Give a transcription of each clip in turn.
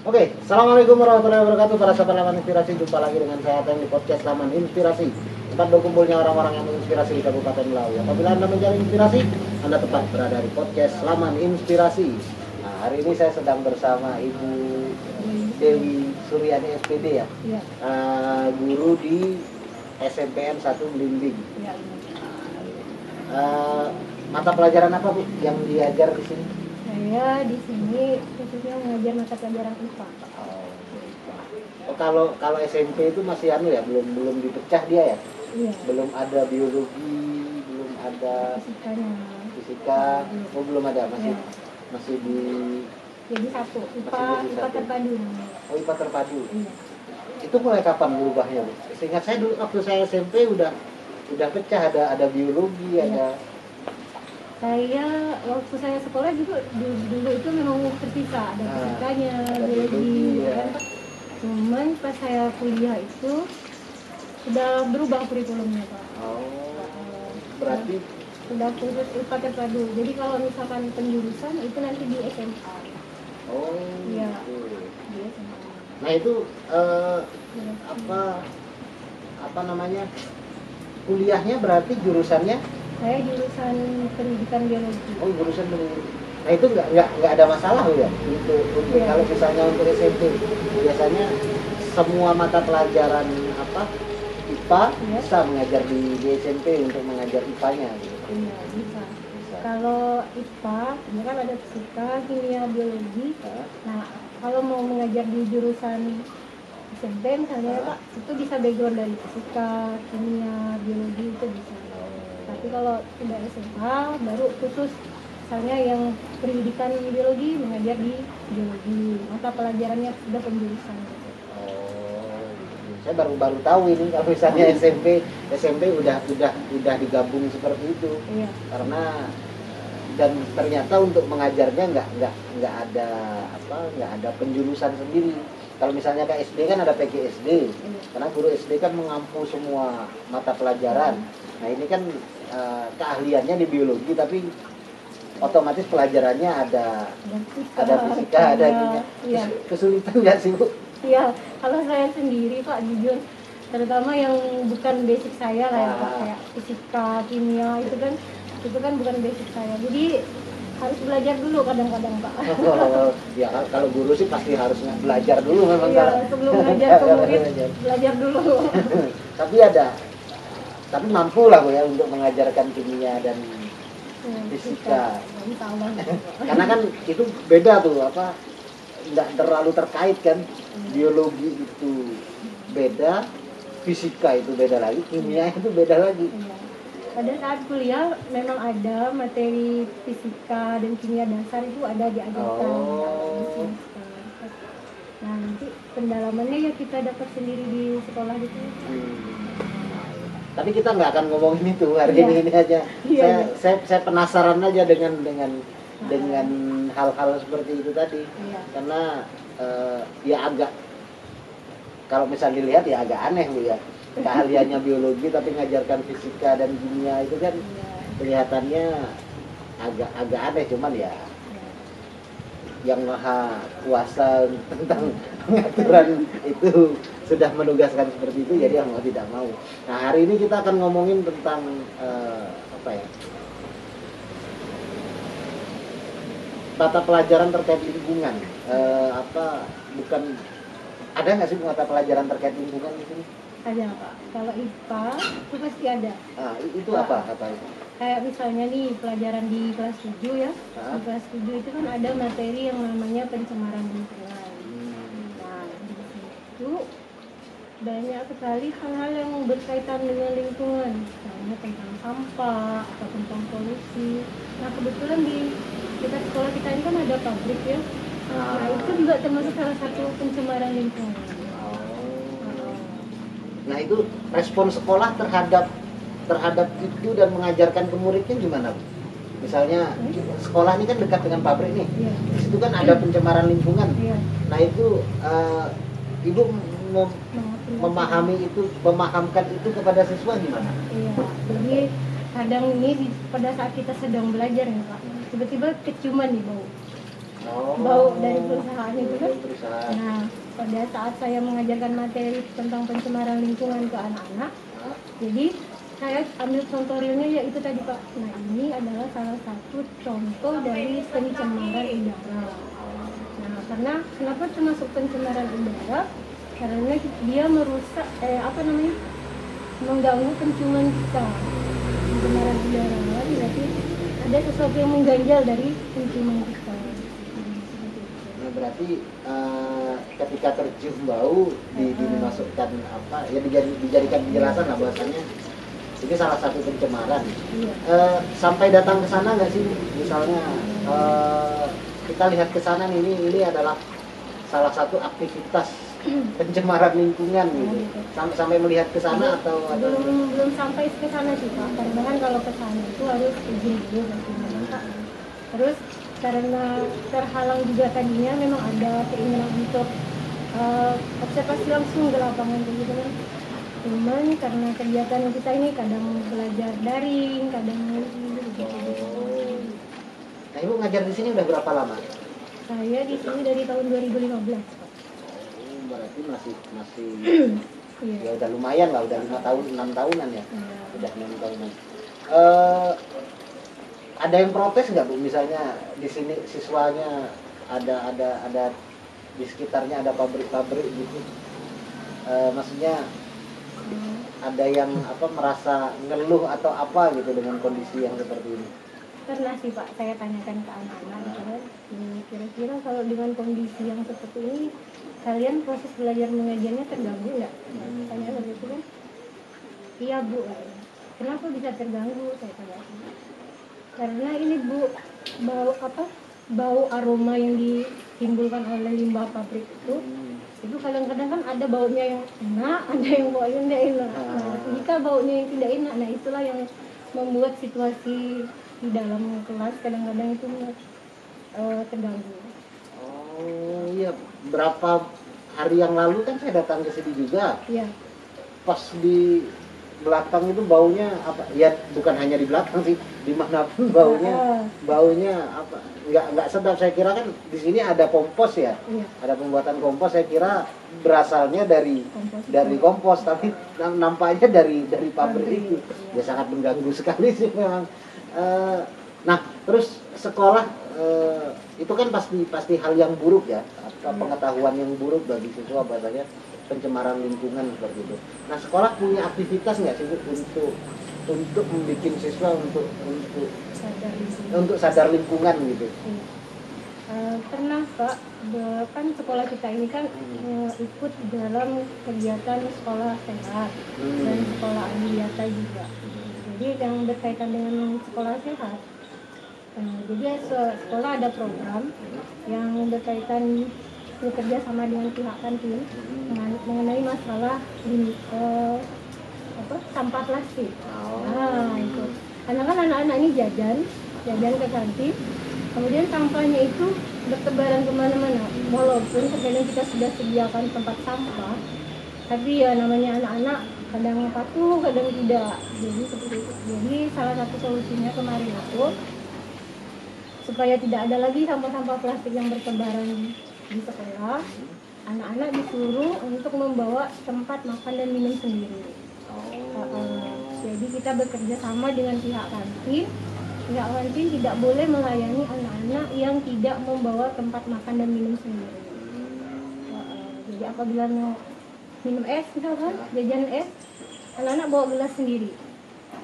Oke, assalamualaikum warahmatullahi wabarakatuh. Para sahabat Laman Inspirasi, jumpa lagi dengan saya Ateng di podcast Laman Inspirasi, tempat berkumpulnya orang-orang yang menginspirasi di Kabupaten Melawi. Apabila Anda mencari inspirasi, Anda tepat berada di podcast Laman Inspirasi. Nah, hari ini saya sedang bersama Ibu Dewi Suryani SPD ya, Iya. Guru di SMPN 1 Belimbing. Iya. Mata pelajaran apa Bu yang diajar di sini? Saya di sini khususnya mengajar mata pelajaran IPA. Oh, kalau SMP itu masih ya, belum dipecah dia ya? Iya. Belum ada biologi, belum ada Fisikanya. fisika, oh belum ada, masih Iya. masih di Jadi satu IPA Masih jadi IPA satu. terpadu namanya. oh IPA terpadu. Iya. Itu mulai kapan berubahnya Bu? Seingat saya dulu waktu saya SMP udah pecah, ada biologi, Iya. ada Saya waktu saya sekolah juga dulu itu memang terpisah, ada Nah, fisikanya, ada biologi, biologi, ya. kan Pak. Cuman pas saya kuliah itu sudah berubah kurikulumnya Pak. berarti Sudah khusus IPA terpadu. Jadi kalau misalkan penjurusan itu nanti di SMA. Iya. gitu. Di SMA. Nah itu Iya. apa namanya, kuliahnya berarti jurusannya Saya jurusan pendidikan biologi. jurusan pendidikan. Nah itu nggak ada masalah Bu ya untuk Iya. kalau misalnya untuk SMP biasanya semua mata pelajaran IPA Iya. bisa mengajar di SMP untuk mengajar IPA-nya gitu. Iya, bisa. Bisa. Kalau IPA, ini kan ada fisika, kimia, biologi. Nah, Nah, kalau mau mengajar di jurusan SMP misalnya Pak, itu bisa background dari fisika, kimia, biologi itu bisa. Tapi kalau sudah SMA, baru khusus misalnya yang pendidikan biologi mengajar di biologi. Mata pelajarannya sudah penjurusan. Gitu. Saya baru tahu ini kalau misalnya SMP udah digabung seperti itu. Iya. Karena dan ternyata untuk mengajarnya nggak ada penjurusan sendiri. Kalau misalnya ke SD kan ada PGSD, karena guru SD kan mengampu semua mata pelajaran. Nah ini kan keahliannya di biologi, tapi otomatis pelajarannya ada fisika, ada kimia. Iya. Kesulitan nggak sih Bu? Iya, kalau saya sendiri Pak jujur, terutama yang bukan basic saya lah ya Pak, kayak fisika, kimia itu kan bukan basic saya. Jadi harus belajar dulu kadang-kadang Pak. Ya kalau guru sih pasti harus belajar dulu memang Iya, kalau sebelum belajar ke murid belajar dulu. tapi mampu lah Bu ya untuk mengajarkan kimia dan fisika. Insya Allah. Karena kan itu beda tuh nggak terlalu terkait kan. Biologi itu beda, fisika itu beda lagi, kimia itu beda lagi. Iya. Pada saat kuliah memang ada materi fisika dan kimia dasar itu ada diajarkan di semester. Nah nanti pendalamannya ya kita dapat sendiri di sekolah itu. Tapi kita nggak akan ngomongin itu hari Iya. ini aja. Iya. Saya penasaran aja dengan hal-hal seperti itu tadi. Iya. Karena ya agak, kalau misalnya dilihat ya agak aneh Bu ya, keahliannya biologi tapi ngajarkan fisika dan kimia itu kan Iya. kelihatannya agak aneh, cuman ya yang maha kuasa tentang pengaturan itu sudah menugaskan seperti itu, jadi mau tidak mau. Nah hari ini kita akan ngomongin tentang mata pelajaran terkait lingkungan. Bukan, ada nggak sih mata pelajaran terkait lingkungan di sini? Ada Pak. Kalau IPA itu pasti ada. Itu apa itu? Kayak misalnya nih pelajaran di kelas 7 ya. Di kelas 7 itu kan ada materi yang namanya pencemaran lingkungan. Nah, di situ banyak sekali hal-hal yang berkaitan dengan lingkungan. Misalnya tentang sampah atau tentang polusi. Nah, kebetulan di dekat sekolah kita ini kan ada pabrik ya. Nah, itu juga termasuk salah satu pencemaran lingkungan. Nah itu respon sekolah terhadap itu dan mengajarkan ke muridnya gimana Bu? Misalnya sekolah ini kan dekat dengan pabrik nih, Iya. di situ kan ada pencemaran lingkungan. Iya. Nah itu ibu memahamkan itu kepada siswa gimana? Iya. Jadi kadang ini pada saat kita sedang belajar ya Pak, tiba-tiba keciuman nih bau. bau dari perusahaan itu kan. Perusahaan. Nah, pada saat saya mengajarkan materi tentang pencemaran lingkungan ke anak-anak, jadi saya ambil contoh realnya yaitu tadi Pak. Nah, ini adalah salah satu contoh dari pencemaran udara. Nah, karena kenapa termasuk pencemaran udara? Karena dia merusak mengganggu penciuman kita. Pencemaran udara berarti ada sesuatu yang mengganjal dari penciuman kita. Nah, berarti ketika tercium bau dimasukkan apa ya, dijadikan penjelasan lah bahasanya ini salah satu pencemaran. Iya. Sampai datang ke sana nggak sih, misalnya kita lihat ke sana ini adalah salah satu aktivitas pencemaran lingkungan gitu. Sampai melihat ke sana atau belum sampai ke sana sih Pak. Karena kan kalau ke sana itu harus izin dulu bagaimana Pak. Terus karena terhalang juga tadinya memang ada keinginan untuk observasi langsung ke lapangan gitu kan. Cuman karena kegiatan kita ini kadang belajar daring, kadang gitu. Nah, Ibu ngajar di sini udah berapa lama? Saya di sini dari tahun 2015 Pak. Berarti masih Iya. ya udah lumayan lah, udah 5 tahun 6 tahunan ya. Iya. Udah 6 tahunan. Ada yang protes nggak Bu, misalnya di sini siswanya ada di sekitarnya ada pabrik-pabrik gitu, maksudnya ada yang merasa ngeluh atau apa gitu dengan kondisi yang seperti ini? Pernah sih Pak, saya tanyakan ke anak-anak gitu kan, kira-kira kalau dengan kondisi yang seperti ini kalian proses belajar mengajarnya terganggu nggak? Tanya seperti itu kan. Iya Bu, kenapa bisa terganggu? Saya tanya. Karena ini Bu, bau aroma yang ditimbulkan oleh limbah pabrik itu kadang-kadang kan ada baunya yang enak, ada yang baunya tidak enak. Nah, jika baunya yang tidak enak, nah itulah yang membuat situasi di dalam kelas kadang-kadang itu terganggu. Oh iya, berapa hari yang lalu kan saya datang ke sini juga. Iya. Pas di belakang itu baunya apa? Ya bukan hanya di belakang sih, dimanapun baunya apa? Nggak sedap. Saya kira kan di sini ada kompos ya, ada pembuatan kompos. Saya kira berasalnya dari kompos, tapi nampaknya dari pabrik itu. Ya sangat mengganggu sekali sih memang. Nah terus sekolah itu kan pasti hal yang buruk ya, pengetahuan yang buruk bagi siswa bahasanya pencemaran lingkungan seperti itu. Nah sekolah punya aktivitas nggak sih untuk membuat siswa untuk sadar lingkungan gitu? Pernah Pak, kan sekolah kita ini kan ikut dalam kegiatan sekolah sehat dan sekolah adiwiyata juga. Jadi yang berkaitan dengan sekolah sehat, jadi sekolah ada program yang berkaitan bekerja sama dengan pihak kantin mengenai masalah sampah plastik. Nah itu, karena kan anak-anak ini jajan ke kantin, kemudian sampahnya itu bertebaran kemana-mana. Walaupun terkadang kita sudah sediakan tempat sampah, tapi ya namanya anak-anak kadang patuh, kadang tidak. Jadi seperti itu. Jadi salah satu solusinya kemarin itu supaya tidak ada lagi sampah-sampah plastik yang bertebaran di sekolah, anak-anak disuruh untuk membawa tempat makan dan minum sendiri. Jadi kita bekerja sama dengan pihak kantin. Pihak kantin tidak boleh melayani anak-anak yang tidak membawa tempat makan dan minum sendiri. Jadi apabila mau minum es misalkan, jajan es, anak-anak bawa gelas sendiri.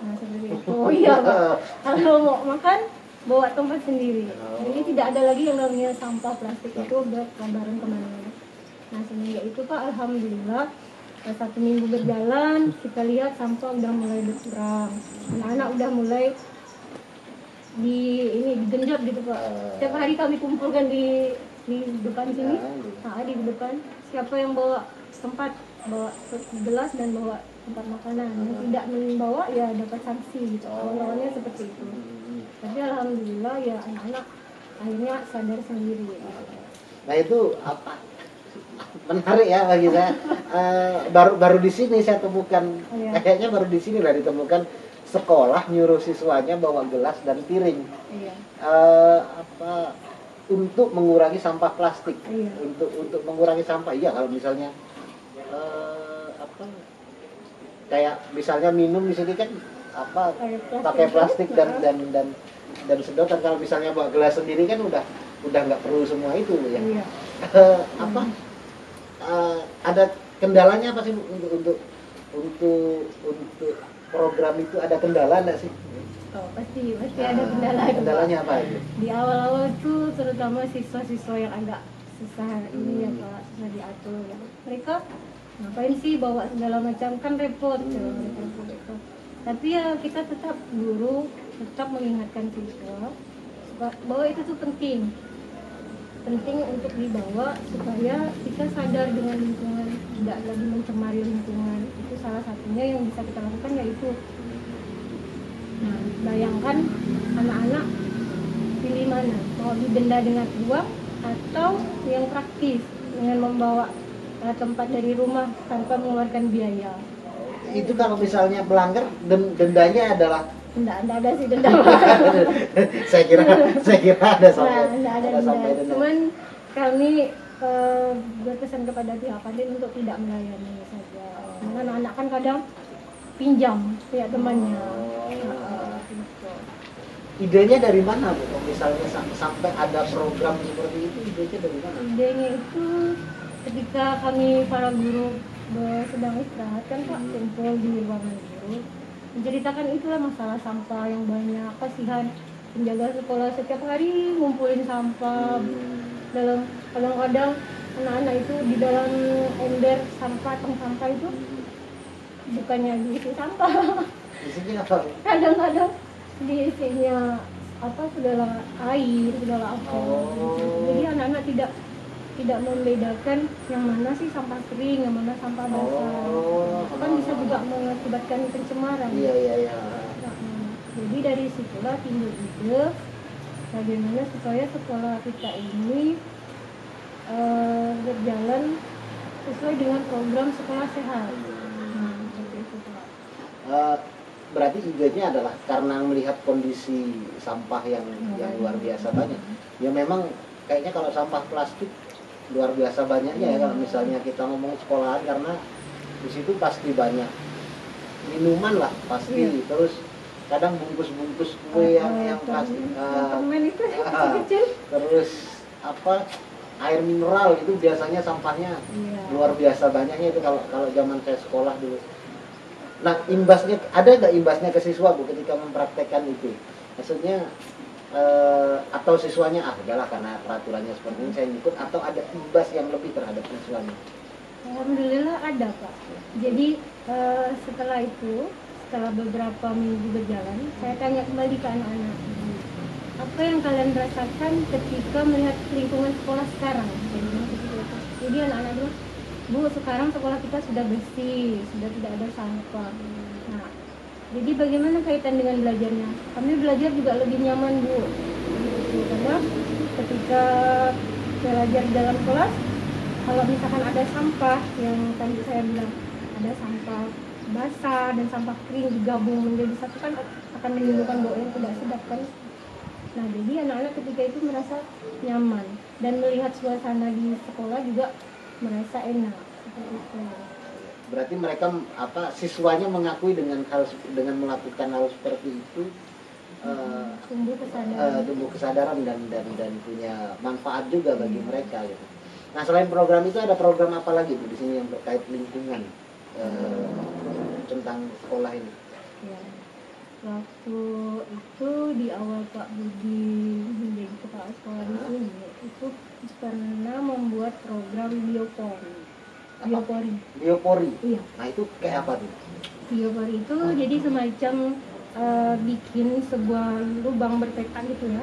Nah seperti itu. Oh iya Pak. Kalau mau makan, bawa tempat sendiri. Jadi tidak ada lagi yang namanya sampah plastik itu bertebaran kemana-mana. Nah semenjak itu Pak, alhamdulillah 1 minggu berjalan, kita lihat sampah udah mulai berkurang. Anak-anak udah mulai digenjot gitu Pak. Setiap hari kami kumpulkan di depan sini, di depan. Siapa yang bawa gelas dan bawa tempat makanan, yang tidak membawa ya dapat sanksi gitu. Awalnya seperti itu. Tapi alhamdulillah ya anak-anak akhirnya sadar sendiri. Nah itu apa? Menarik ya bagi saya. Baru di sini saya temukan, kayaknya baru di sini lah ditemukan sekolah nyuruh siswanya bawa gelas dan piring. untuk mengurangi sampah plastik. Iya. Untuk mengurangi sampah. Iya, kalau misalnya apa kayak misalnya minum di sini kan apa pakai plastik dan sedotan. Kalau misalnya bawa gelas sendiri kan udah nggak perlu semua itu ya. Iya. Apa ada kendalanya apa sih untuk program itu, ada kendala nggak sih? Oh, pasti ada kendala. Kendalanya apa itu? Di awal-awal tuh terutama siswa-siswa yang agak susah ini ya Pak, susah diatur ya. Mereka ngapain sih bawa segala macam, kan repot repot. Tapi ya kita tetap guru tetap mengingatkan siswa bahwa itu tuh penting untuk dibawa supaya kita sadar dengan lingkungan, tidak lagi mencemari lingkungan. Itu salah satunya yang bisa kita lakukan, yaitu nah, bayangkan anak-anak pilih mana, mau didenda dengan uang atau yang praktis dengan membawa tempat dari rumah tanpa mengeluarkan biaya. Itu kalau misalnya pelanggar dendanya adalah Enggak ada sih denda. saya kira ada sampai Nah, ada denda. Cuman kami berpesan kepada pihak Kadin untuk tidak melayani saja. Karena anak-anak kan kadang pinjam pihak temannya. Gitu. Idenya dari mana Bu? Misalnya sampai ada program seperti itu, idenya dari mana? Idenya itu ketika kami para guru sedang istirahat kan Pak, kumpul di ruangan guru, menceritakan itulah masalah sampah yang banyak. Kasihan penjaga sekolah setiap hari ngumpulin sampah. Dalam kadang-kadang anak-anak itu di dalam ember sampah, tong sampah itu bukannya diisi sampah. Isinya apa? Kadang-kadang diisinya apa, segala air, segala apa. Jadi anak-anak tidak membedakan yang mana sih sampah kering, yang mana sampah basah. Kan bisa juga mengakibatkan pencemaran. Iya. Jadi dari situlah timbul ide bagaimana supaya sekolah kita ini berjalan sesuai dengan program sekolah sehat. Seperti itu, Pak. Berarti idenya adalah karena melihat kondisi sampah yang luar biasa banyak. Ya memang kayaknya kalau sampah plastik luar biasa banyaknya ya, kalau misalnya kita ngomong sekolahan, karena di situ pasti banyak minuman lah pasti, terus kadang bungkus-bungkus kue yang plastik, terus apa air mineral itu biasanya sampahnya luar biasa banyaknya itu kalau zaman saya sekolah dulu. Nah, imbasnya ada nggak imbasnya ke siswa Bu ketika mempraktekkan itu? Maksudnya atau siswanya udahlah karena peraturannya seperti ini saya ikut, atau ada imbas yang lebih terhadap siswanya? Alhamdulillah ada Pak. Jadi setelah beberapa minggu berjalan, saya tanya kembali ke anak-anak, apa yang kalian rasakan ketika melihat lingkungan sekolah sekarang? Jadi anak-anak bilang, Bu, sekarang sekolah kita sudah bersih, sudah tidak ada sampah. Nah, jadi bagaimana kaitan dengan belajarnya? Kami belajar juga lebih nyaman, Bu. Karena ketika belajar di dalam kelas, kalau misalkan ada sampah yang tadi saya bilang, ada sampah basah dan sampah kering digabung menjadi satu, kan akan menimbulkan bau yang tidak sedap kan. Nah, jadi anak-anak ketika itu merasa nyaman dan melihat suasana di sekolah juga merasa enak. Seperti itu. Berarti mereka siswanya mengakui dengan melakukan hal seperti itu, tumbuh kesadaran dan punya manfaat juga bagi mereka gitu. Nah, selain program itu ada program apa lagi Bu di sini yang terkait lingkungan tentang sekolah ini? Ya. Waktu itu di awal Pak Budi menjadi kepala sekolah di sini, itu pernah membuat program biopori. Iya. Nah, itu kayak apa tuh? Biopori itu jadi semacam bikin sebuah lubang berpetak gitu ya,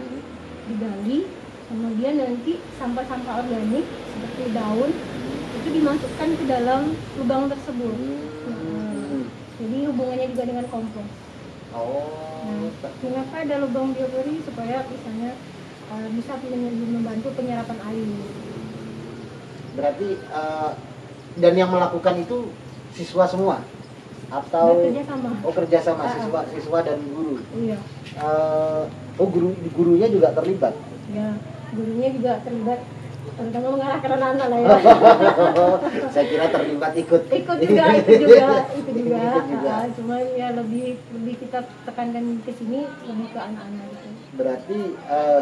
digali, kemudian nanti sampah-sampah organik seperti daun itu dimasukkan ke dalam lubang tersebut. Jadi hubungannya juga dengan kompos. Kenapa ada lubang biopori? Supaya misalnya bisa membantu penyerapan air. Berarti dan yang melakukan itu siswa semua atau kerjasama siswa dan guru? Iya. Gurunya juga terlibat? Ya, gurunya juga terlibat, terutama mengarahkan anak-anak lah ya. Saya kira terlibat ikut. Ikut juga, itu juga. Ikut juga. Cuma ya lebih kita tekankan ke sini lebih ke anak-anak gitu. Berarti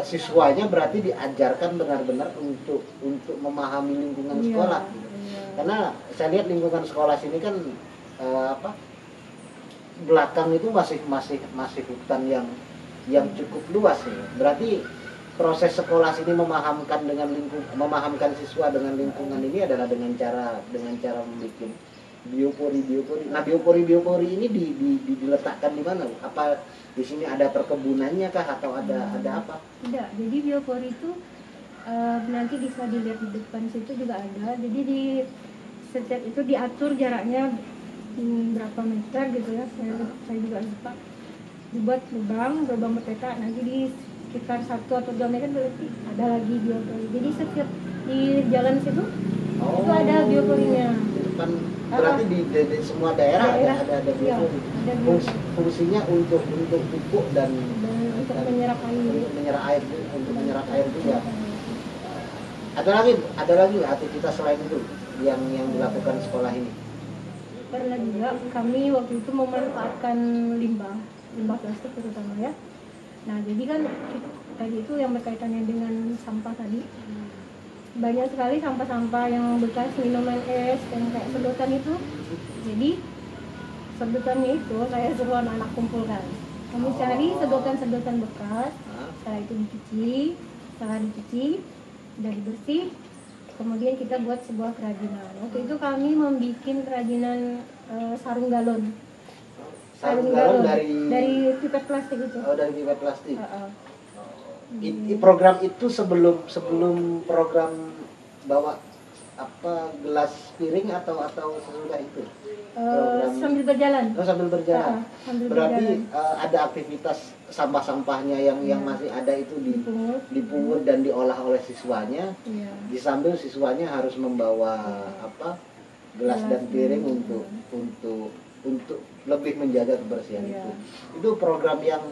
siswanya berarti diajarkan benar-benar untuk memahami lingkungan sekolah. Iya. Karena saya lihat lingkungan sekolah sini kan apa, belakang itu masih hutan yang cukup luas ya. Berarti proses sekolah sini memahamkan siswa dengan lingkungan ini adalah dengan cara membuat biopori. Nah, biopori ini diletakkan di mana? Apa di sini ada perkebunannya kah atau ada apa? Tidak. Jadi biopori itu nanti bisa dilihat di depan situ juga ada. Jadi di setiap itu diatur jaraknya berapa meter gitu ya. Saya juga lupa. Dibuat lubang berpeta. Nanti di sekitar 1 atau 2 meter berarti ada lagi biopori. Jadi setiap di jalan situ itu ada bioporinya. Kan berarti di semua daerah ada biopori. Fungsinya untuk pupuk dan untuk menyerap air. Untuk menyerap air juga. Ada lagi aktivitas selain itu yang dilakukan sekolah ini. Pernah juga kami waktu itu memanfaatkan limbah plastik terutama ya. Nah, jadi kan tadi itu yang berkaitannya dengan sampah tadi. Banyak sekali sampah-sampah yang bekas minuman es dan kayak sedotan itu. Jadi sedotannya itu saya suruh anak-anak kumpulkan. Kami cari sedotan-sedotan bekas, setelah itu dicuci, dari bersih, kemudian kita buat sebuah kerajinan. Waktu itu kami membuat kerajinan sarung galon. Sarung galon dari pipet plastik itu. Oh, dari pipet plastik. Program itu sebelum program bawa apa gelas piring atau sesudah itu? Sambil berjalan. Oh, sambil berjalan. Berarti ada aktivitas sampah-sampahnya yang masih ada itu dipungut dan diolah oleh siswanya. Iya. Di sambil siswanya harus membawa gelas dan piring untuk lebih menjaga kebersihan itu. Itu program yang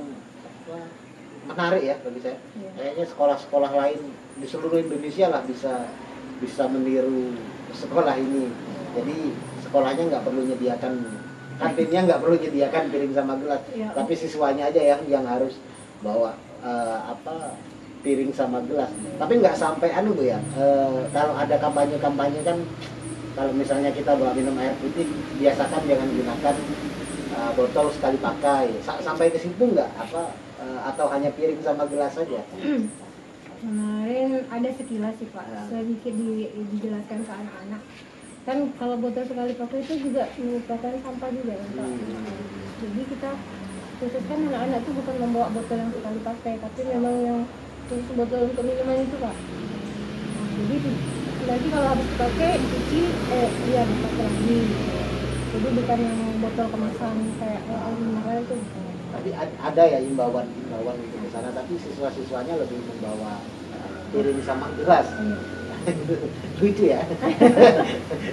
menarik ya bagi saya. Kayaknya sekolah-sekolah lain di seluruh Indonesia lah bisa meniru sekolah ini. Jadi sekolahnya nggak perlu menyediakan kantinnya, nggak perlu menyediakan piring sama gelas, tapi siswanya aja yang harus bawa piring sama gelas. Tapi nggak sampai Bu ya. Kalau ada kampanye kan, kalau misalnya kita bawa minum air putih, biasakan jangan gunakan botol sekali pakai. Sampai ke situ nggak atau hanya piring sama gelas saja? Kemarin ada sekilas sih Pak, sedikit dijelaskan ke anak-anak. Kan kalau botol sekali pakai itu juga merupakan sampah juga ya Pak. Jadi kita khususkan anak-anak itu bukan membawa botol yang sekali pakai, tapi memang yang khusus botol untuk minuman itu Pak. Nah, jadi nanti kalau habis dipakai dicuci, dipakai lagi. Jadi bukan yang botol kemasan kayak air mineral itu. Tapi ada ya imbauan untuk ke sana, tapi siswa-siswanya lebih membawa piring sama gelas. Lucu ya.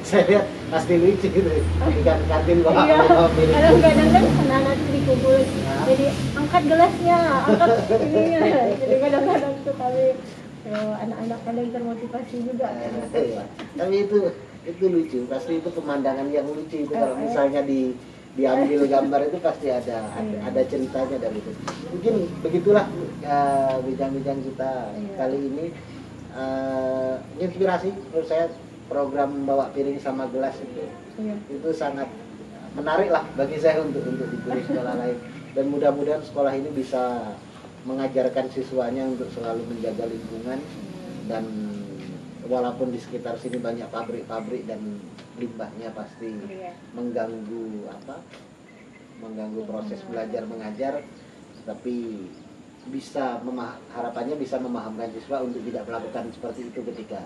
Saya lihat pasti lucu gitu. Di kantin bawa piring. Kadang-kadang kan anak-anak itu dikumpul. Jadi angkat gelasnya, angkat ininya. Jadi kadang-kadang tuh kami anak-anak kalian termotivasi juga. Tapi itu lucu. Pasti itu pemandangan yang lucu itu kalau misalnya diambil gambar itu pasti ada ceritanya dari itu. Mungkin begitulah bincang-bincang kita kali ini. Inspirasi menurut saya program bawa piring sama gelas itu sangat menarik lah bagi saya untuk ditiru sekolah lain, dan mudah-mudahan sekolah ini bisa mengajarkan siswanya untuk selalu menjaga lingkungan, dan walaupun di sekitar sini banyak pabrik-pabrik dan limbahnya pasti mengganggu proses belajar mengajar, tapi harapannya bisa memahamkan siswa untuk tidak melakukan seperti itu ketika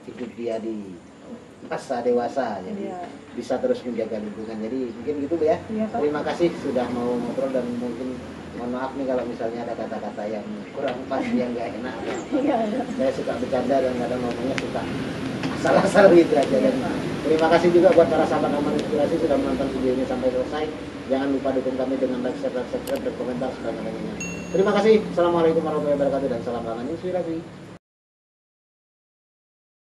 hidup dia di masa dewasa, jadi bisa terus menjaga lingkungan. Jadi mungkin gitu Bu ya. Terima kasih sudah mau ngobrol, dan mungkin mohon maaf nih kalau misalnya ada kata-kata yang kurang pas, yang nggak enak. Saya suka bercanda dan kadang ngomongnya suka asal-asal gitu aja. Dan terima kasih juga buat para sahabat Aman Inspirasi sudah menonton video ini sampai selesai. Jangan lupa dukung kami dengan like, share, subscribe, dan komentar sebanyak-banyaknya. Terima kasih. Assalamualaikum warahmatullahi wabarakatuh, dan salam Aman Inspirasi.